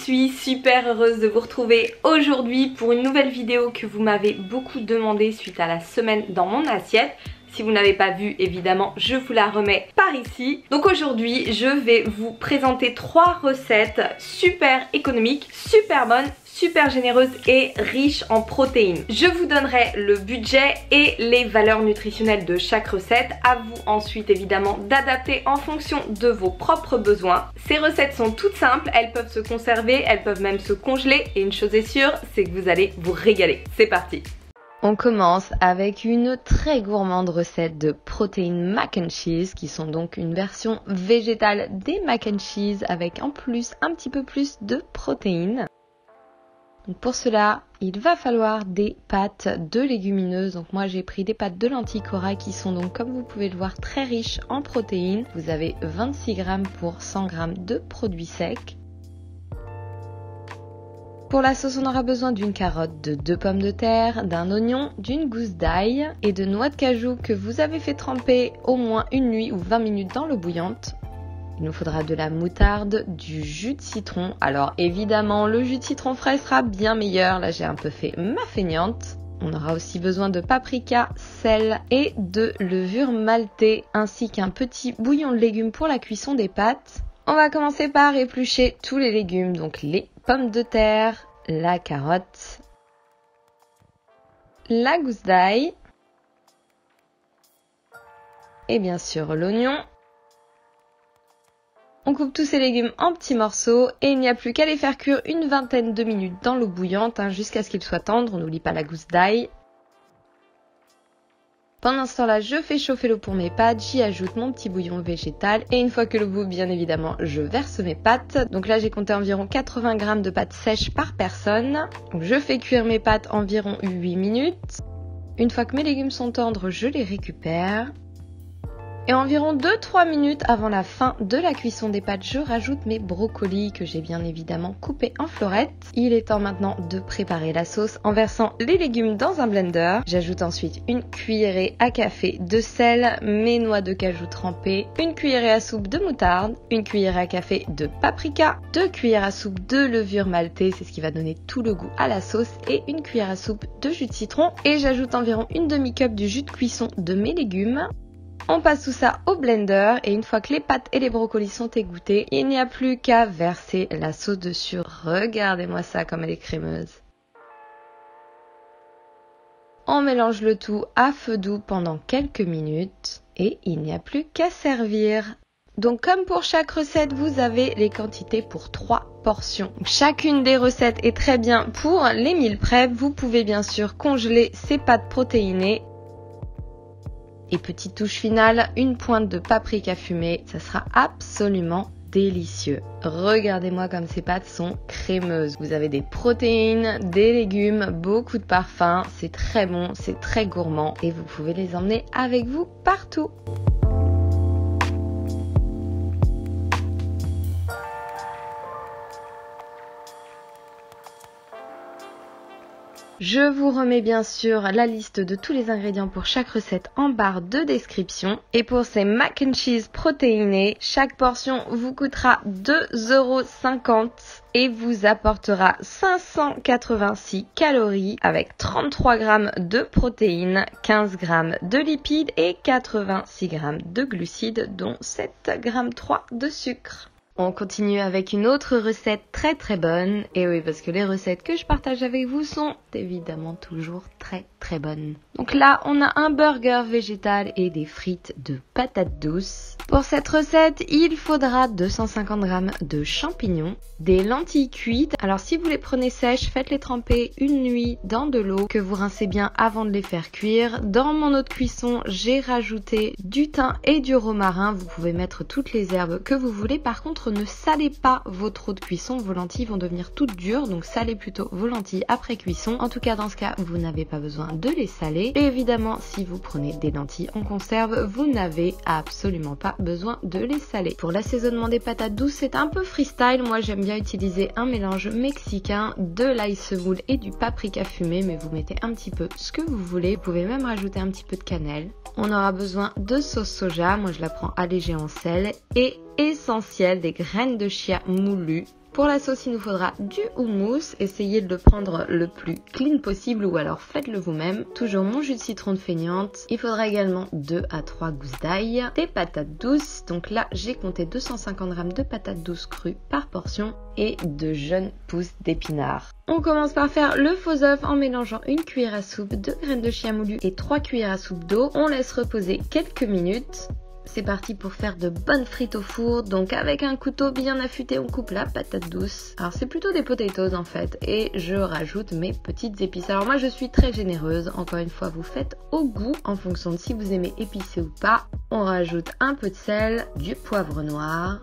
suis super heureuse de vous retrouver aujourd'hui pour une nouvelle vidéo que vous m'avez beaucoup demandé suite à la semaine dans mon assiette. Si vous n'avez pas vu, évidemment, je vous la remets par ici. Donc aujourd'hui, je vais vous présenter 3 recettes super économiques, super bonnes, super généreuses et riches en protéines. Je vous donnerai le budget et les valeurs nutritionnelles de chaque recette. À vous ensuite évidemment d'adapter en fonction de vos propres besoins. Ces recettes sont toutes simples, elles peuvent se conserver, elles peuvent même se congeler et une chose est sûre, c'est que vous allez vous régaler. C'est parti! On commence avec une très gourmande recette de protéines mac and cheese qui sont donc une version végétale des mac and cheese avec en plus un petit peu plus de protéines. Donc pour cela, il va falloir des pâtes de légumineuses. Donc moi j'ai pris des pâtes de lentilles Cora qui sont donc comme vous pouvez le voir très riches en protéines. Vous avez 26 g pour 100 g de produits secs. Pour la sauce, on aura besoin d'une carotte, de 2 pommes de terre, d'un oignon, d'une gousse d'ail et de noix de cajou que vous avez fait tremper au moins une nuit ou 20 minutes dans l'eau bouillante. Il nous faudra de la moutarde, du jus de citron. Alors évidemment, le jus de citron frais sera bien meilleur. Là, j'ai un peu fait ma feignante. On aura aussi besoin de paprika, sel et de levure maltée ainsi qu'un petit bouillon de légumes pour la cuisson des pâtes. On va commencer par éplucher tous les légumes, donc les pommes de terre, la carotte, la gousse d'ail et bien sûr l'oignon. On coupe tous ces légumes en petits morceaux et il n'y a plus qu'à les faire cuire une vingtaine de minutes dans l'eau bouillante jusqu'à ce qu'ils soient tendres. On n'oublie pas la gousse d'ail. Pendant ce temps-là, je fais chauffer l'eau pour mes pâtes, j'y ajoute mon petit bouillon végétal et une fois que l'eau bout, bien évidemment, je verse mes pâtes. Donc là, j'ai compté environ 80 g de pâtes sèches par personne. Donc je fais cuire mes pâtes environ 8 minutes. Une fois que mes légumes sont tendres, je les récupère. Et environ 2-3 minutes avant la fin de la cuisson des pâtes, je rajoute mes brocolis que j'ai bien évidemment coupés en florettes. Il est temps maintenant de préparer la sauce en versant les légumes dans un blender. J'ajoute ensuite une cuillerée à café de sel, mes noix de cajou trempées, une cuillerée à soupe de moutarde, une cuillerée à café de paprika, 2 cuillères à soupe de levure maltée, c'est ce qui va donner tout le goût à la sauce, et une cuillère à soupe de jus de citron. Et j'ajoute environ une demi-cup du jus de cuisson de mes légumes. On passe tout ça au blender et une fois que les pâtes et les brocolis sont égouttés, il n'y a plus qu'à verser la sauce dessus. Regardez-moi ça comme elle est crémeuse. On mélange le tout à feu doux pendant quelques minutes et il n'y a plus qu'à servir. Donc comme pour chaque recette, vous avez les quantités pour 3 portions. Chacune des recettes est très bien pour les meal prep. Vous pouvez bien sûr congeler ces pâtes protéinées. Et petite touche finale, une pointe de paprika fumée, ça sera absolument délicieux. Regardez-moi comme ces pâtes sont crémeuses. Vous avez des protéines, des légumes, beaucoup de parfum, c'est très bon, c'est très gourmand et vous pouvez les emmener avec vous partout. Je vous remets bien sûr la liste de tous les ingrédients pour chaque recette en barre de description. Et pour ces mac and cheese protéinés, chaque portion vous coûtera 2,50 € et vous apportera 586 calories avec 33 g de protéines, 15 g de lipides et 86 g de glucides dont 7,3 g de sucre. On continue avec une autre recette très très bonne. Et oui, parce que les recettes que je partage avec vous sont évidemment toujours très très bonnes. Donc là, on a un burger végétal et des frites de patates douces. Pour cette recette, il faudra 250 g de champignons, des lentilles cuites. Alors si vous les prenez sèches, faites-les tremper une nuit dans de l'eau que vous rincez bien avant de les faire cuire. Dans mon eau de cuisson, j'ai rajouté du thym et du romarin. Vous pouvez mettre toutes les herbes que vous voulez. Par contre, ne salez pas votre eau de cuisson. Vos lentilles vont devenir toutes dures, donc salez plutôt vos lentilles après cuisson. En tout cas, dans ce cas, vous n'avez pas besoin de les saler. Et évidemment, si vous prenez des lentilles en conserve, vous n'avez absolument pas besoin de les saler. Pour l'assaisonnement des patates douces, c'est un peu freestyle. Moi, j'aime bien utiliser un mélange mexicain, de l'ail semoule et du paprika fumé, mais vous mettez un petit peu ce que vous voulez. Vous pouvez même rajouter un petit peu de cannelle. On aura besoin de sauce soja, moi je la prends allégée en sel, et essentiel, des graines de chia moulues. Pour la sauce, il nous faudra du houmous. Essayez de le prendre le plus clean possible ou alors faites-le vous-même. Toujours mon jus de citron de feignante. Il faudra également 2 à 3 gousses d'ail, des patates douces. Donc là, j'ai compté 250 g de patates douces crues par portion et de jeunes pousses d'épinards. On commence par faire le faux œuf en mélangeant une cuillère à soupe de graines de chia moulues et 3 cuillères à soupe d'eau. On laisse reposer quelques minutes. C'est parti pour faire de bonnes frites au four. Donc avec un couteau bien affûté, on coupe la patate douce. Alors c'est plutôt des potatoes en fait. Et je rajoute mes petites épices. Alors moi je suis très généreuse. Encore une fois, vous faites au goût en fonction de si vous aimez épicé ou pas. On rajoute un peu de sel, du poivre noir.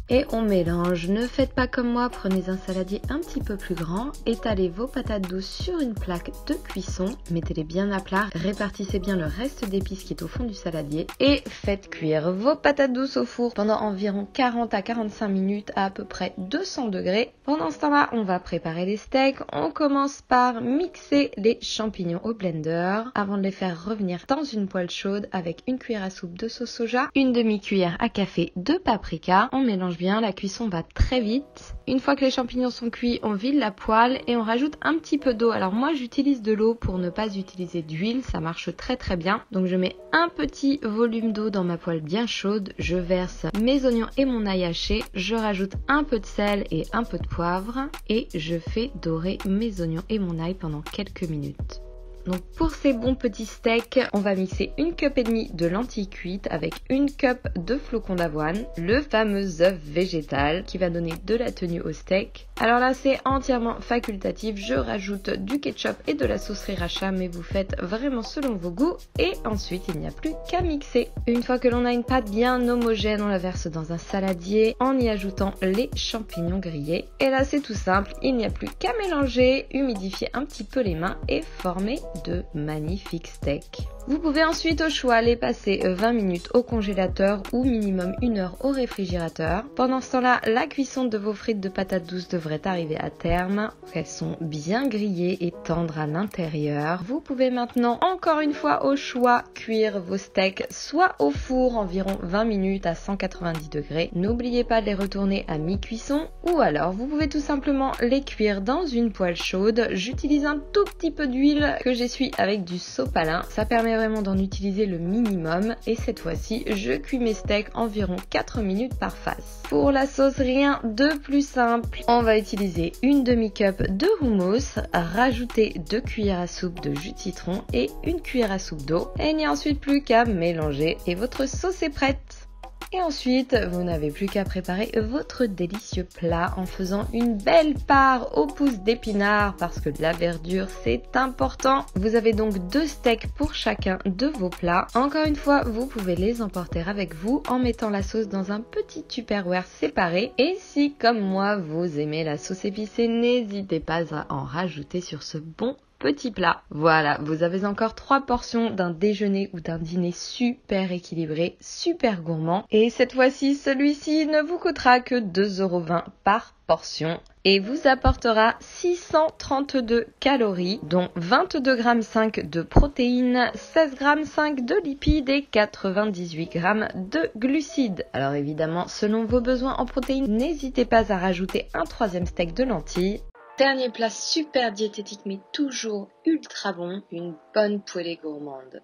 Et on mélange. Ne faites pas comme moi, prenez un saladier un petit peu plus grand, étalez vos patates douces sur une plaque de cuisson, mettez-les bien à plat, répartissez bien le reste d'épices qui est au fond du saladier et faites cuire vos patates douces au four pendant environ 40 à 45 minutes à peu près 200 degrés. Pendant ce temps-là, on va préparer les steaks. On commence par mixer les champignons au blender avant de les faire revenir dans une poêle chaude avec une cuillère à soupe de sauce soja, une demi-cuillère à café de paprika. On mélange bien, la cuisson va très vite. Une fois que les champignons sont cuits, on vide la poêle et on rajoute un petit peu d'eau. Alors moi j'utilise de l'eau pour ne pas utiliser d'huile, ça marche très très bien. Donc je mets un petit volume d'eau dans ma poêle bien chaude, je verse mes oignons et mon ail haché, je rajoute un peu de sel et un peu de poivre et je fais dorer mes oignons et mon ail pendant quelques minutes. Donc pour ces bons petits steaks, on va mixer une cup et demie de lentilles cuites avec une cup de flocons d'avoine, le fameux œuf végétal qui va donner de la tenue au steak. Alors là c'est entièrement facultatif, je rajoute du ketchup et de la sauce sriracha mais vous faites vraiment selon vos goûts et ensuite il n'y a plus qu'à mixer. Une fois que l'on a une pâte bien homogène, on la verse dans un saladier en y ajoutant les champignons grillés. Et là c'est tout simple, il n'y a plus qu'à mélanger, humidifier un petit peu les mains et former de magnifiques steaks. Vous pouvez ensuite au choix les passer 20 minutes au congélateur ou minimum 1 heure au réfrigérateur. Pendant ce temps-là, la cuisson de vos frites de patates douces devrait arriver à terme. Elles sont bien grillées et tendres à l'intérieur. Vous pouvez maintenant, encore une fois au choix, cuire vos steaks soit au four environ 20 minutes à 190 degrés. N'oubliez pas de les retourner à mi-cuisson ou alors vous pouvez tout simplement les cuire dans une poêle chaude. J'utilise un tout petit peu d'huile que j'essuie avec du sopalin. Ça permet vraiment d'en utiliser le minimum et cette fois-ci je cuis mes steaks environ 4 minutes par face. Pour la sauce, rien de plus simple. On va utiliser une demi-cup de houmous, rajouter 2 cuillères à soupe de jus de citron et une cuillère à soupe d'eau. Et il n'y a ensuite plus qu'à mélanger et votre sauce est prête. Et ensuite, vous n'avez plus qu'à préparer votre délicieux plat en faisant une belle part aux pousses d'épinards parce que la verdure c'est important. Vous avez donc 2 steaks pour chacun de vos plats. Encore une fois, vous pouvez les emporter avec vous en mettant la sauce dans un petit tupperware séparé. Et si comme moi vous aimez la sauce épicée, n'hésitez pas à en rajouter sur ce bon petit plat. Voilà, vous avez encore 3 portions d'un déjeuner ou d'un dîner super équilibré, super gourmand. Et cette fois-ci, celui-ci ne vous coûtera que 2,20 € par portion et vous apportera 632 calories, dont 22,5 g de protéines, 16,5 g de lipides et 98 g de glucides. Alors évidemment, selon vos besoins en protéines, n'hésitez pas à rajouter un 3e steak de lentilles. Dernier plat super diététique mais toujours ultra bon, une bonne poêlée gourmande.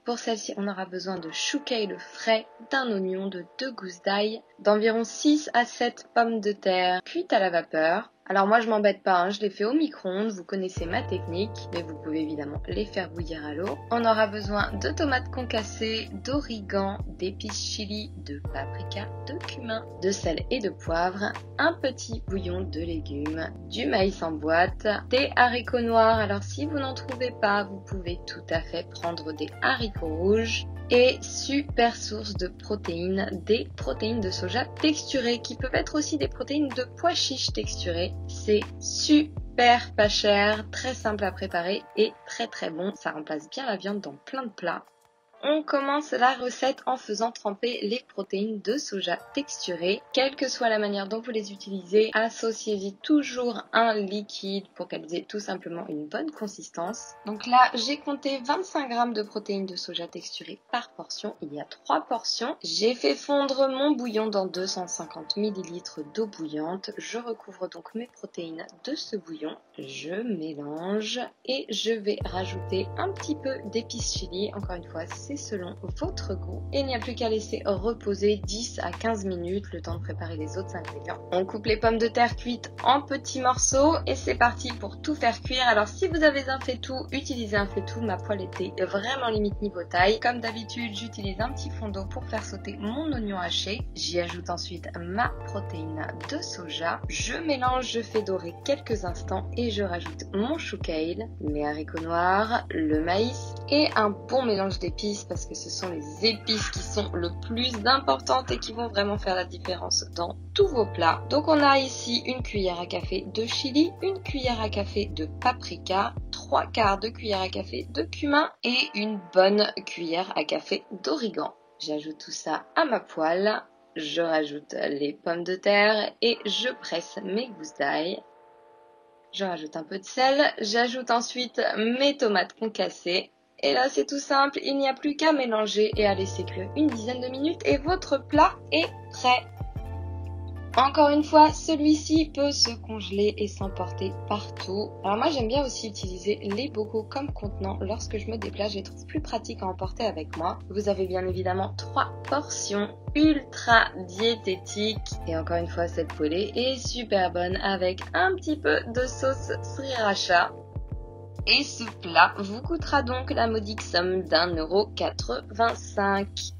Pour celle-ci, on aura besoin de chou kale frais, d'un oignon, de 2 gousses d'ail, d'environ 6 à 7 pommes de terre cuites à la vapeur. Alors moi je m'embête pas, je les fais au micro-ondes, vous connaissez ma technique, mais vous pouvez évidemment les faire bouillir à l'eau. On aura besoin de tomates concassées, d'origan, d'épices chili, de paprika, de cumin, de sel et de poivre, un petit bouillon de légumes, du maïs en boîte, des haricots noirs. Alors si vous n'en trouvez pas, vous pouvez tout à fait prendre des haricots rouges. Et super source de protéines, des protéines de soja texturées qui peuvent être aussi des protéines de pois chiches texturées. C'est super pas cher, très simple à préparer et très très bon. Ça remplace bien la viande dans plein de plats. on commence la recette en faisant tremper les protéines de soja texturées. Quelle que soit la manière dont vous les utilisez, associez-y toujours un liquide pour qu'elles aient tout simplement une bonne consistance. Donc là, j'ai compté 25 g de protéines de soja texturées par portion. Il y a 3 portions. J'ai fait fondre mon bouillon dans 250 ml d'eau bouillante. Je recouvre donc mes protéines de ce bouillon. Je mélange et je vais rajouter un petit peu d'épices chili. Encore une fois, c'est selon votre goût. Et il n'y a plus qu'à laisser reposer 10 à 15 minutes, le temps de préparer les autres ingrédients. On coupe les pommes de terre cuites en petits morceaux et c'est parti pour tout faire cuire. Alors si vous avez un faitout, utilisez un faitout. Ma poêle était vraiment limite niveau taille. Comme d'habitude, j'utilise un petit fond d'eau pour faire sauter mon oignon haché. J'y ajoute ensuite ma protéine de soja. Je mélange, je fais dorer quelques instants et je rajoute mon chou kale, mes haricots noirs, le maïs et un bon mélange d'épices parce que ce sont les épices qui sont le plus importantes et qui vont vraiment faire la différence dans tous vos plats. Donc on a ici une cuillère à café de chili, une cuillère à café de paprika, 3/4 de cuillère à café de cumin et une bonne cuillère à café d'origan. J'ajoute tout ça à ma poêle, je rajoute les pommes de terre et je presse mes gousses d'ail. Je rajoute un peu de sel, j'ajoute ensuite mes tomates concassées. Et là c'est tout simple, il n'y a plus qu'à mélanger et à laisser cuire une dizaine de minutes et votre plat est prêt. Encore une fois, celui-ci peut se congeler et s'emporter partout. Alors moi j'aime bien aussi utiliser les bocaux comme contenant lorsque je me déplace, je les trouve plus pratiques à emporter avec moi. Vous avez bien évidemment 3 portions ultra diététiques. Et encore une fois, cette poêlée est super bonne avec un petit peu de sauce sriracha. Et ce plat vous coûtera donc la modique somme d'1,85 €.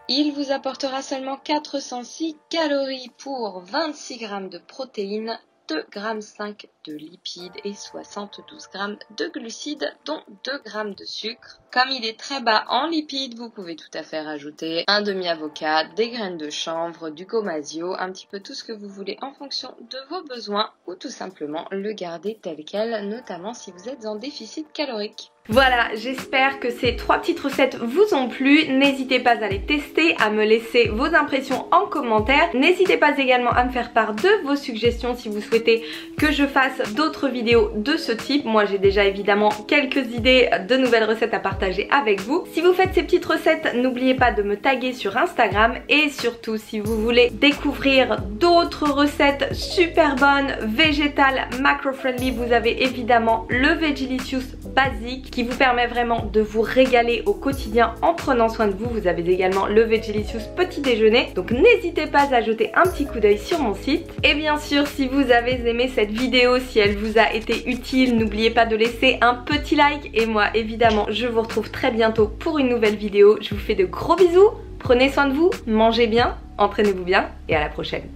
Il vous apportera seulement 406 calories pour 26 g de protéines, 2,5 g de lipides et 72 g de glucides, dont 2 g de sucre. Comme il est très bas en lipides, vous pouvez tout à fait rajouter un demi-avocat, des graines de chanvre, du gomasio, un petit peu tout ce que vous voulez en fonction de vos besoins ou tout simplement le garder tel quel, notamment si vous êtes en déficit calorique. Voilà, j'espère que ces 3 petites recettes vous ont plu. N'hésitez pas à les tester, à me laisser vos impressions en commentaire. N'hésitez pas également à me faire part de vos suggestions si vous souhaitez que je fasse d'autres vidéos de ce type. Moi j'ai déjà évidemment quelques idées de nouvelles recettes à partager avec vous. Si vous faites ces petites recettes, n'oubliez pas de me taguer sur Instagram. Et surtout si vous voulez découvrir d'autres recettes super bonnes, végétales, macro-friendly, vous avez évidemment le Vegelicious basique qui vous permet vraiment de vous régaler au quotidien en prenant soin de vous. Vous avez également le Vegelicious petit déjeuner, donc n'hésitez pas à jeter un petit coup d'œil sur mon site. Et bien sûr, si vous avez aimé cette vidéo, si elle vous a été utile, n'oubliez pas de laisser un petit like. Et moi évidemment je vous retrouve très bientôt pour une nouvelle vidéo. Je vous fais de gros bisous, prenez soin de vous, mangez bien, entraînez-vous bien et à la prochaine.